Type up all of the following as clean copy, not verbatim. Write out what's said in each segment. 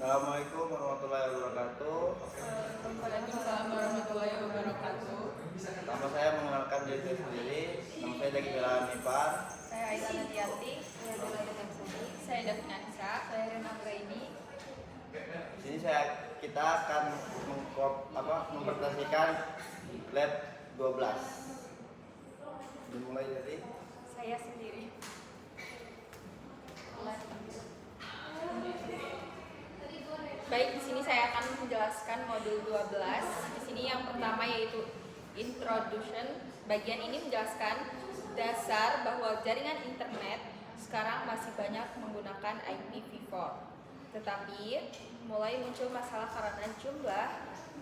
Assalamualaikum warahmatullahi wabarakatuh. Waalaikumsalam warahmatullahi wabarakatuh. Nama saya mengenalkan diri saya sendiri. Nama saya Daki Bela Hanifar. Saya Aida Nadiati. Saya Bella Denaksani. Saya Davina Nisa. Saya Rena Anggraini. Di sini kita akan mempresentasikan lab 12. Dimulai dari Saya sendiri. Baik, di sini saya akan menjelaskan modul 12. Di sini yang pertama yaitu introduction. Bagian ini menjelaskan dasar bahwa jaringan internet sekarang masih banyak menggunakan IPv4. Tetapi mulai muncul masalah karena jumlah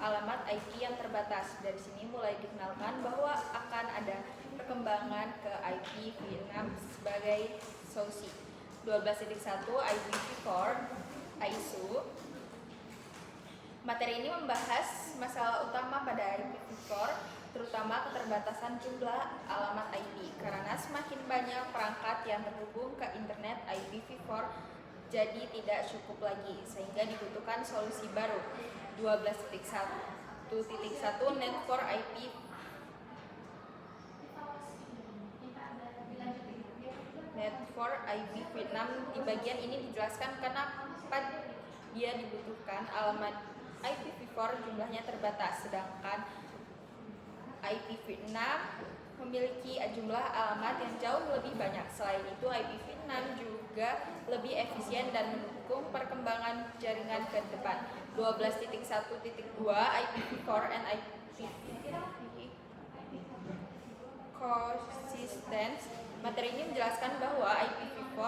alamat IP yang terbatas. Dari sini mulai dikenalkan bahwa akan ada perkembangan ke IPv6 sebagai solusi. 12.1 IPv4 ISO. Materi ini membahas masalah utama pada IPv4, terutama keterbatasan jumlah alamat IP. Karena semakin banyak perangkat yang terhubung ke internet, IPv4 jadi tidak cukup lagi, sehingga dibutuhkan solusi baru. 12.1 Net for IP Net for IPv6. Di bagian ini dijelaskan kenapa dia dibutuhkan. Alamat IPv4 jumlahnya terbatas, sedangkan IPv6 memiliki jumlah alamat yang jauh lebih banyak. Selain itu, IPv6 juga lebih efisien dan mendukung perkembangan jaringan ke depan. 12.1.2 IPv4 and IPv coexistence. Materi ini menjelaskan bahwa IPv4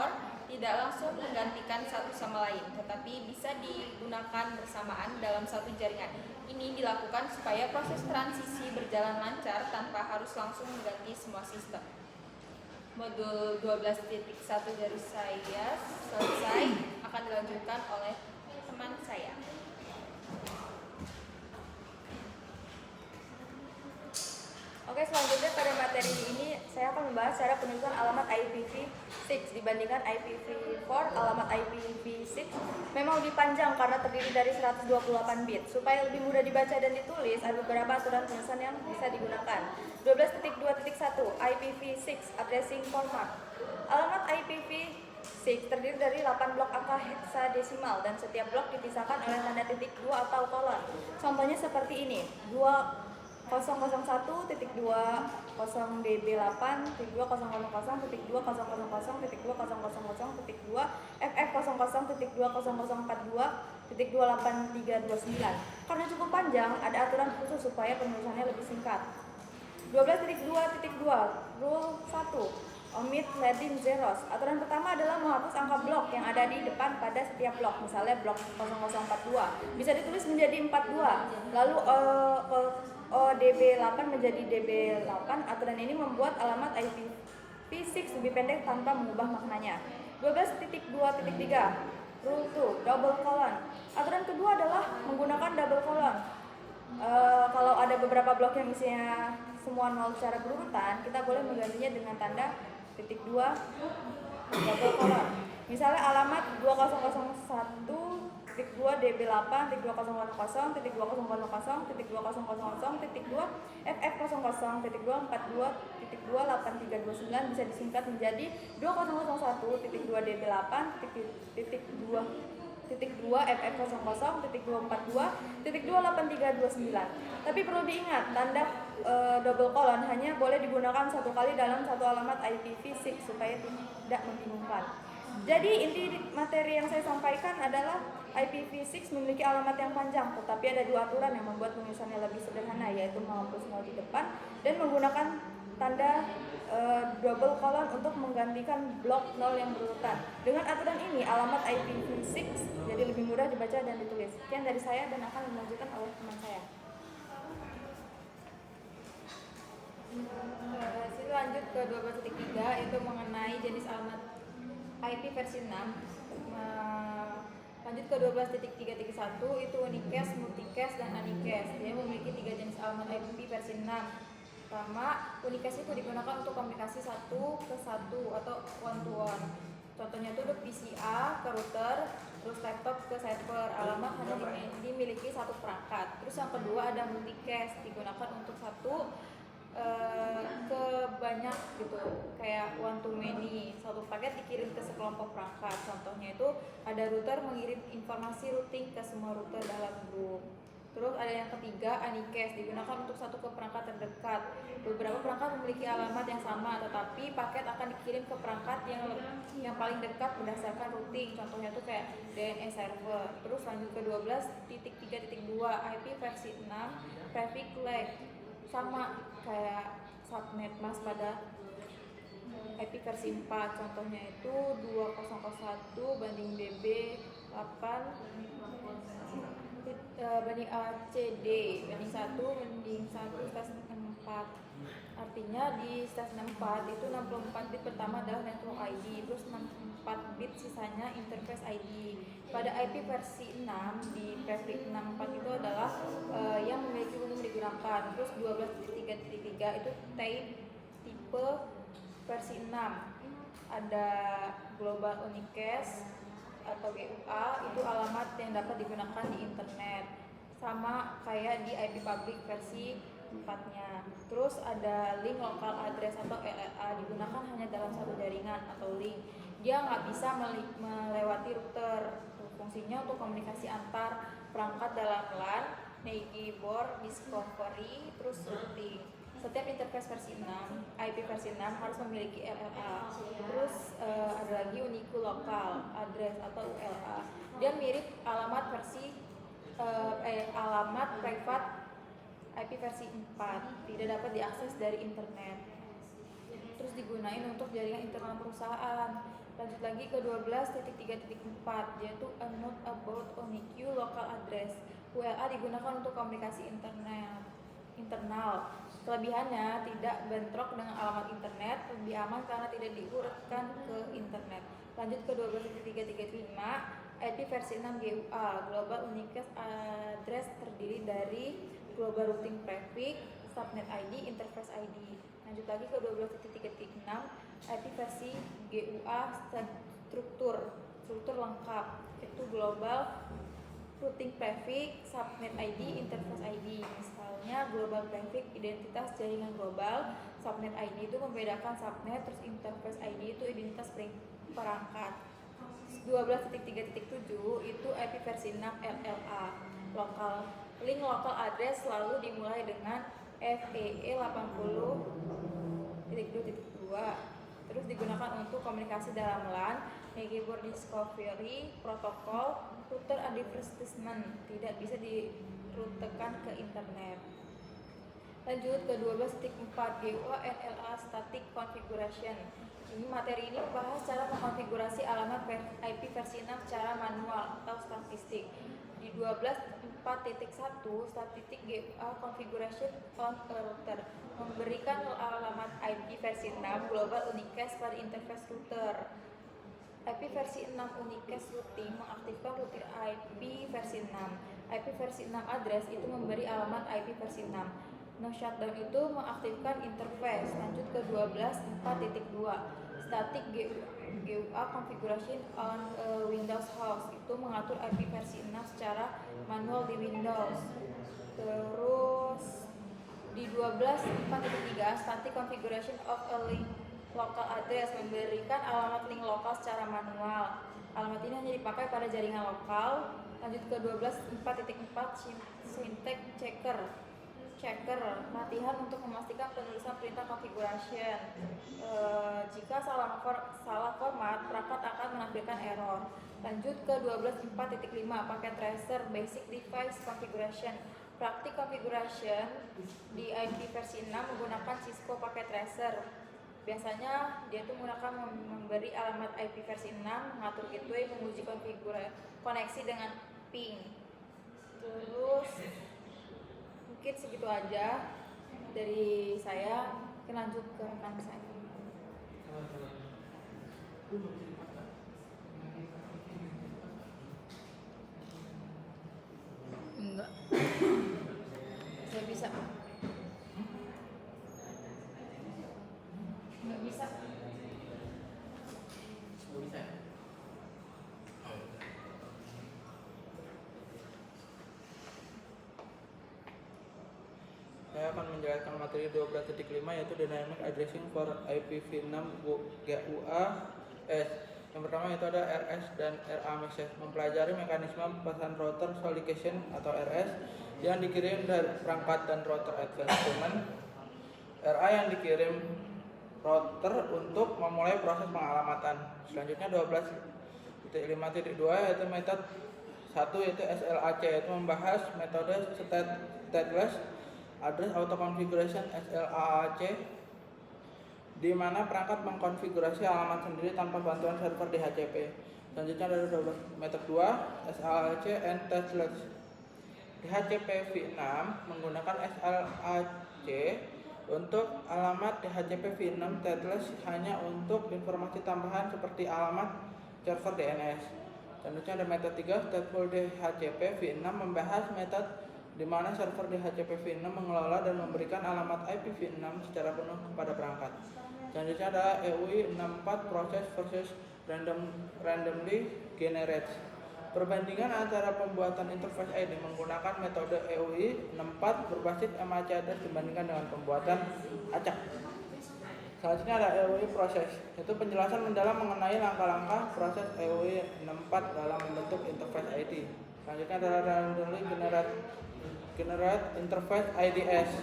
tidak langsung menggantikan satu sama lain, tetapi bisa digunakan bersamaan dalam satu jaringan. Ini dilakukan supaya proses transisi berjalan lancar tanpa harus langsung mengganti semua sistem. Modul 12.1 dari saya selesai, akan dilanjutkan oleh teman saya. Oke, selanjutnya pada materi ini saya akan membahas cara penulisan alamat IPv6 dibandingkan IPv4. Alamat IPv6 memang lebih panjang karena terdiri dari 128 bit. Supaya lebih mudah dibaca dan ditulis, ada beberapa aturan penulisan yang bisa digunakan. 12.2.1 IPv6 Addressing Format. Alamat IPv6 terdiri dari 8 blok angka heksadesimal dan setiap blok dipisahkan oleh tanda titik 2 atau kolon. Contohnya seperti ini: 001.2 001.2000.2.000.2.000.2 FF00.2.042.28329. Karena cukup panjang, ada aturan khusus supaya penulisannya lebih singkat. 12.2.2 Rule 1 Omit leading zeros. Aturan pertama adalah menghapus angka blok yang ada di depan pada setiap blok. Misalnya blok 0042 bisa ditulis menjadi 42. Lalu ODB8 menjadi DB8. Aturan ini membuat alamat IPv6 lebih pendek tanpa mengubah maknanya. 12.2.3 Rule 2 Double colon. Aturan kedua adalah menggunakan double colon. Kalau ada beberapa blok yang isinya semua 0 secara berurutan, kita boleh menggantinya dengan tanda titik 2 double colon. Misalnya alamat 2001.2 DB8.2010.2.2010.2 FF00.242.28329 bisa disingkat menjadi 2001.2 DB8.2 FF00.242.28329. Tapi perlu diingat, tanda double colon hanya boleh digunakan satu kali dalam satu alamat IPv6 supaya tidak membingungkan. Jadi inti materi yang saya sampaikan adalah IPv6 memiliki alamat yang panjang, tetapi ada dua aturan yang membuat penulisannya lebih sederhana, yaitu menghapus 0 di depan dan menggunakan tanda double colon untuk menggantikan blok 0 yang berurutan. Dengan aturan ini, alamat IPv6 jadi lebih mudah dibaca dan ditulis. Sekian dari saya dan akan dilanjutkan oleh teman saya. Hasil lanjut ke 12.3 itu mengenai jenis alamat IP versi 6. Lanjut ke 12.3.1 itu unicast, multicast, dan unicast. Dia memiliki 3 jenis alamat IP versi 6. Pertama, unicast itu digunakan untuk komunikasi satu ke satu atau one to one. Contohnya itu PCA ke router, terus laptop ke server, alamat hanya dimiliki satu perangkat. Terus yang kedua ada multicast, digunakan untuk satu ke banyak gitu, kayak one to many, satu paket dikirim ke sekelompok perangkat. Contohnya itu ada router mengirim informasi routing ke semua router dalam grup. Terus ada yang ketiga, anycast, digunakan untuk satu ke perangkat terdekat. Beberapa perangkat memiliki alamat yang sama, tetapi paket akan dikirim ke perangkat yang paling dekat berdasarkan routing. Contohnya tuh kayak DNS server. Terus lanjut ke 12.3.2, IP versi 6, prefix lag, sama kayak subnet mask pada IP versi 4. Contohnya itu 2001 banding DB 8 banding ACD banding 1 banding 1 stas 64. Artinya di stas 64 itu 64 bit pertama adalah network ID, terus 64 bit sisanya interface ID. Pada IP versi 6 di prefix 64 itu adalah yang memiliki umum digunakan. Terus 12.3.3 itu tipe versi 6. Ada global unicast atau GUA, itu alamat yang dapat digunakan di internet, sama kayak di IP public versi 4-nya. Terus ada link local address atau LLA, digunakan hanya dalam satu jaringan atau link. Dia nggak bisa melewati router. Fungsinya untuk komunikasi antar perangkat dalam LAN, keyboard, discovery, terus routing. Setiap interface versi 6, IP versi 6 harus memiliki LLA. Terus ada lagi unique local address atau ULA. Dia mirip alamat versi alamat private IP versi 4, tidak dapat diakses dari internet. Terus digunain untuk jaringan internal perusahaan. Lanjut lagi ke 12.3.4, yaitu a note about unique local address. ULA digunakan untuk komunikasi internal. Kelebihannya tidak bentrok dengan alamat internet, lebih aman karena tidak diurutkan ke internet. Lanjut ke 12.3.5, IP versi 6 GUA, Global Unicast Address, terdiri dari Global Routing Prefix, Subnet ID, Interface ID. Lanjut lagi ke 12.3.6, IP versi GUA struktur lengkap, itu Global Routing Prefix, Subnet ID, Interface ID. Misalnya Global Prefix identitas jaringan global, Subnet ID itu membedakan subnet, terus Interface ID itu identitas perangkat. 12.3.7 itu IP versi 6 LLA, link local address selalu dimulai dengan FEE 80.2.2. Terus digunakan untuk komunikasi dalam LAN, keyboard discovery, protokol, router advertisement, tidak bisa dirutekan ke internet. Lanjut ke 12.4 GUA NLA Static Configuration. Ini materi ini membahas cara mengkonfigurasi alamat IP versi 6 secara manual atau statistik. Di 12.4.1 statistik GUA Configuration on a router memberikan alamat IP versi 6 Global Unicast pada interface router. IP versi 6 Unicast routing mengaktifkan router IP versi 6. IP versi 6 address itu memberi alamat IP versi 6. No shutdown itu mengaktifkan interface. Lanjut ke 12.4.2 static GUA configuration on Windows host, itu mengatur IP versi 6 secara manual di Windows. Terus di 12.4.3 static configuration of a link local address memberikan alamat link lokal secara manual. Alamat ini hanya dipakai pada jaringan lokal. Lanjut ke 12.4.4 syntax checker, latihan untuk memastikan penulisan perintah configuration. Jika salah format, perangkat akan menampilkan error. Lanjut ke 12.4.5 paket tracer basic device configuration. Praktik configuration di IP versi 6 menggunakan Cisco paket tracer. Biasanya dia itu menggunakan memberi alamat IP versi 6, mengatur gateway, menguji koneksi dengan ping. Terus mungkin segitu aja dari saya. Kita lanjut ke rekan saya. Enggak. Saya bisa. Enggak bisa. Bisa. saya akan menjelaskan materi 12.5 yaitu Dynamic Addressing for IPv6 GUA-S. Yang pertama itu ada RS dan RA message, mempelajari mekanisme pesan router solicitation atau RS yang dikirim dari perangkat dan router advanced payment. RA yang dikirim router untuk memulai proses pengalamatan. Selanjutnya 12.5.2 yaitu metode 1 yaitu SLAC, yaitu membahas metode stateless address auto configuration SLAAC, di mana perangkat mengkonfigurasi alamat sendiri tanpa bantuan server DHCP. Selanjutnya ada metode 2 SLAC and stateless. DHCP v6 menggunakan SLAC untuk alamat DHCP v6 stateless hanya untuk informasi tambahan seperti alamat server DNS. Selanjutnya ada metode 3 stateful DHCP v6 membahas metode di mana server DHCP v6 mengelola dan memberikan alamat IPv6 secara penuh kepada perangkat. Selanjutnya ada EUI 64 process versus randomly generates. Perbandingan antara pembuatan interface ID menggunakan metode EUI 64 berbasis MAC address dibandingkan dengan pembuatan acak. Selanjutnya ada EUI proses, yaitu penjelasan mendalam mengenai langkah-langkah proses EUI 64 dalam membentuk interface ID. Selanjutnya ada randomly generate interface IDS,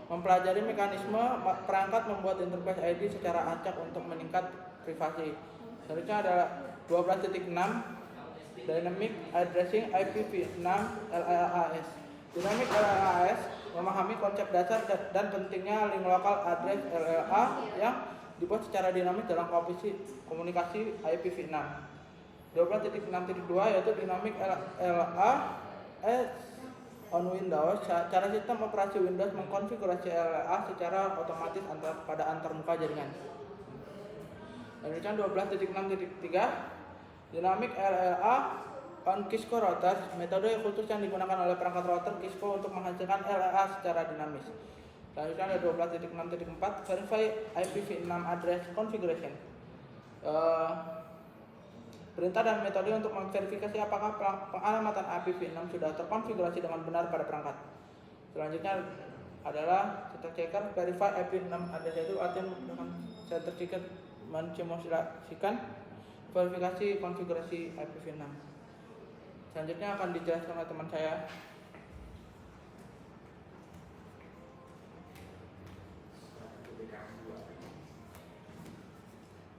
mempelajari mekanisme perangkat membuat interface ID secara acak untuk meningkat privasi. Selanjutnya ada 12.6 Dynamic Addressing IPv6 LLAS. Dynamic LLAS memahami konsep dasar dan pentingnya link local address LLA yang dibuat secara dinamis dalam komunikasi IPv6. 12.6.2 yaitu Dynamic LLAS on Windows. Cara sistem operasi Windows mengkonfigurasi LLA secara otomatis pada antarmuka jaringan. Selanjutnya 12.6.3 Dynamic LLA on Cisco routers, metode khusus yang digunakan oleh perangkat router Cisco untuk menghasilkan LLA secara dinamis. Selanjutnya ada 12.6.4 Verify IPv6 address configuration. Perintah dan metode untuk memverifikasi apakah pengalamatan IPv6 sudah terkonfigurasi dengan benar pada perangkat. Selanjutnya adalah Center Checker Verify IPv6 address, yaitu artinya menggunakan Center Checker mensimulasikan verifikasi konfigurasi IPv6. Selanjutnya akan dijelaskan oleh teman saya.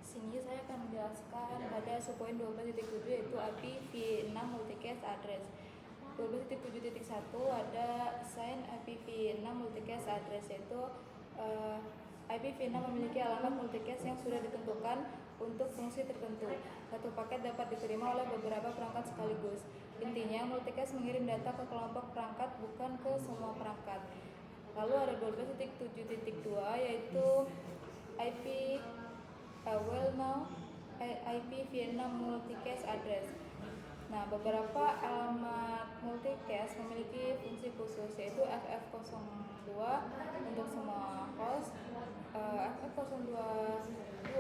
Sini saya akan menjelaskan pada subpoin 12.7 yaitu IPv6 multicast address. 12.7.1 ada assign IPv6 multicast address, yaitu IPv6 memiliki alamat multicast yang sudah ditentukan untuk fungsi tertentu. Satu paket dapat diterima oleh beberapa perangkat sekaligus. Intinya, multicast mengirim data ke kelompok perangkat, bukan ke semua perangkat. Lalu ada 12.7.2 yaitu IPv6 multicast address. Nah, beberapa alamat multicast memiliki fungsi khusus, yaitu FF02 untuk semua host, FF022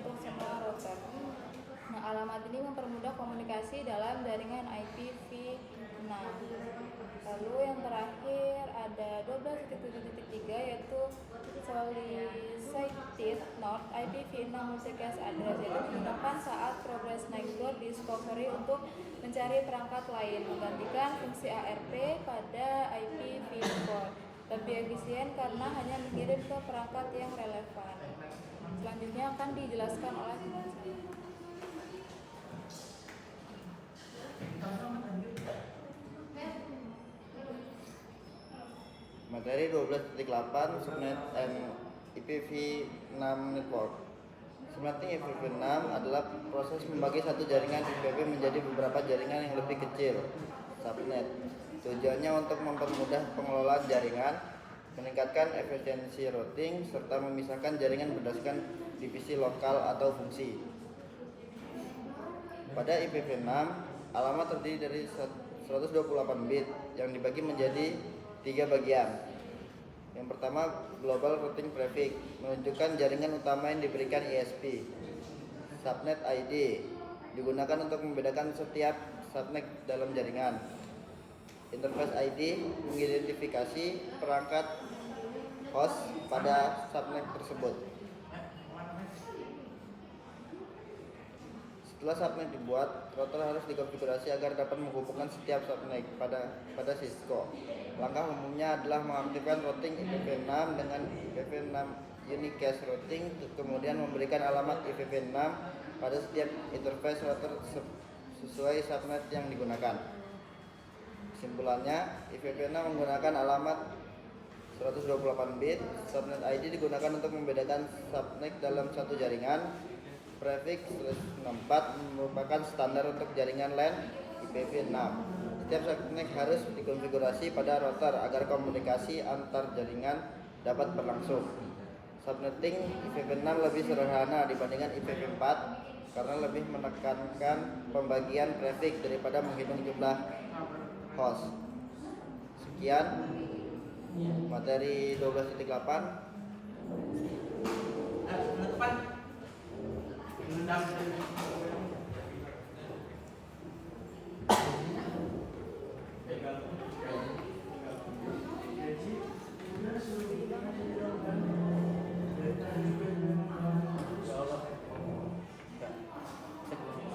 untuk semua router. Nah, alamat ini mempermudah komunikasi dalam jaringan IPv6. Lalu yang terakhir ada 12.7.3 yaitu solicited not IPv6 multicast address, yaitu digunakan saat progress next door discovery untuk mencari perangkat lain, menggantikan fungsi ARP pada IPv4. Lebih efisien karena hanya mengirim ke perangkat yang relevan. Selanjutnya akan dijelaskan oleh teman saya. Materi 12.8 Subnet and IPv6 Network. Subnetting IPv6 adalah proses membagi satu jaringan IPv menjadi beberapa jaringan yang lebih kecil, subnet. Tujuannya untuk mempermudah pengelolaan jaringan, meningkatkan efisiensi routing, serta memisahkan jaringan berdasarkan divisi lokal atau fungsi. Pada IPv6, alamat terdiri dari 128 bit yang dibagi menjadi 3 bagian. Yang pertama, Global Routing Prefix, menunjukkan jaringan utama yang diberikan ISP. Subnet ID, digunakan untuk membedakan setiap subnet dalam jaringan. Interface ID, mengidentifikasi perangkat host pada subnet tersebut. Setelah subnet dibuat, router harus dikonfigurasi agar dapat menghubungkan setiap subnet pada Cisco. Langkah umumnya adalah mengaktifkan routing IPv6 dengan IPv6 unicast routing, kemudian memberikan alamat IPv6 pada setiap interface router sesuai subnet yang digunakan. Kesimpulannya, IPv6 menggunakan alamat 128 bit. Subnet ID digunakan untuk membedakan subnet dalam satu jaringan. Prefix 64 merupakan standar untuk jaringan LAN IPv6. Setiap subnet harus dikonfigurasi pada router agar komunikasi antar jaringan dapat berlangsung. Subnetting IPv6 lebih sederhana dibandingkan IPv4 karena lebih menekankan pembagian prefix daripada menghitung jumlah host. Sekian materi 12.8.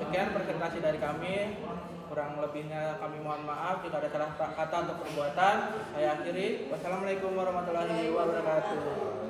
Sekian presentasi dari kami. Kurang lebihnya kami mohon maaf jika ada salah kata atau perbuatan. Saya akhiri. Wassalamualaikum warahmatullahi wabarakatuh.